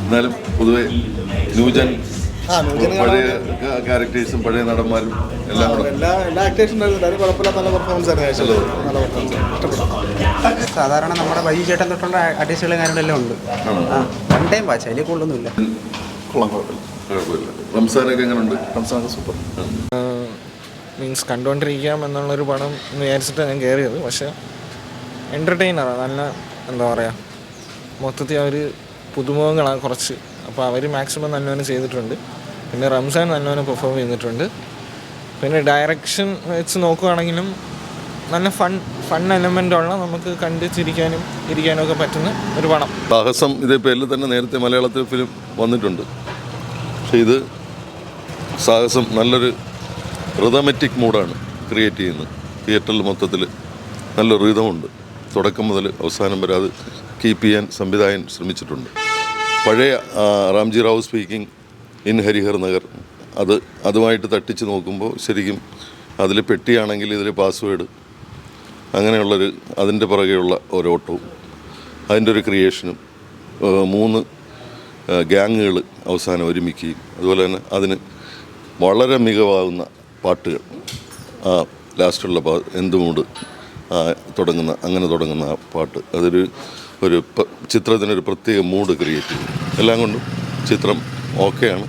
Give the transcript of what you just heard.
എന്നാലും പൊതുവെ ന്യൂജൻ പഴയ ക്യാരക്ടേഴ്സും പഴയ നടന്മാരും എല്ലാം കൂടെ എല്ലാ ആക്ടേഴ്സും കുഴപ്പമില്ല, നല്ല പെർഫോമൻസ് ആയിരുന്നു. നല്ല പെർഫോമൻസ് ഇഷ്ടപ്പെട്ടു. സാധാരണ നമ്മുടെ ബൈജു ചേട്ടൻ തൊട്ടുള്ള ആർട്ടിസ്റ്റുകളും കാര്യങ്ങളെല്ലാം ഉണ്ട്. വൺ ടൈം വാച്ച്, അതിൽ കൂടുതലൊന്നുമില്ല. കുഴപ്പമില്ല. റംസാനൊക്കെ എങ്ങനെയുണ്ട്? റംസാനൊക്കെ സൂപ്പർ. മീൻസ് കണ്ടുകൊണ്ടിരിക്കാം എന്നുള്ളൊരു പടം എന്ന് വിചാരിച്ചിട്ട് ഞാൻ കയറിയത്. പക്ഷേ എൻ്റർടൈനറാണ്, നല്ല എന്താ പറയുക, മൊത്തത്തിൽ അവർ പുതുമുഖങ്ങളാണ് കുറച്ച്. അപ്പോൾ അവർ മാക്സിമം നല്ലവണ്ണം ചെയ്തിട്ടുണ്ട്. പിന്നെ റംസാൻ നല്ലവണ്ണം പെർഫോം ചെയ്തിട്ടുണ്ട്. പിന്നെ ഡയറക്ഷൻ വെച്ച് നോക്കുകയാണെങ്കിലും നല്ല ഫൺ എലമെൻ്റുള്ള, നമുക്ക് കണ്ട് ചിരിക്കാനും ഇരിക്കാനും ഒക്കെ പറ്റുന്ന ഒരു പടം. സാഹസം ഇതേ പേരിൽ തന്നെ നേരത്തെ മലയാളത്തിൽ ഫിലിം വന്നിട്ടുണ്ട്. പക്ഷേ ഇത് സാഹസം നല്ലൊരു റിതമെറ്റിക് മൂഡാണ് ക്രിയേറ്റ് ചെയ്യുന്നത്. തിയേറ്ററിൽ മൊത്തത്തിൽ നല്ല റിതമുണ്ട്. തുടക്കം മുതൽ അവസാനം വരെ അത് കീപ്പ് ചെയ്യാൻ സംവിധായകൻ ശ്രമിച്ചിട്ടുണ്ട്. പഴയ റാംജി റാവു സ്പീക്കിംഗ് ഇൻ ഹരിഹർ നഗർ അതുമായിട്ട് തട്ടിച്ച് നോക്കുമ്പോൾ ശരിക്കും അതിൽ പെട്ടിയാണെങ്കിൽ ഇതിൽ പാസ്വേഡ് അങ്ങനെയുള്ളൊരു അതിൻ്റെ പുറകെയുള്ള ഓരോട്ടവും അതിൻ്റെ ഒരു ക്രിയേഷനും 3 ഗ്യാങ്ങുകൾ അവസാനം ഒരുമിക്കുകയും അതുപോലെ തന്നെ അതിന് വളരെ മികവാകുന്ന പാട്ടുകൾ, ലാസ്റ്റുള്ള എന്തുമൂട് തുടങ്ങുന്ന ആ പാട്ട് ഒരു ചിത്രത്തിനൊരു പ്രത്യേക മൂഡ് ക്രിയേറ്റ് ചെയ്യും. എല്ലാം കൊണ്ടും ചിത്രം ഓക്കെയാണ്.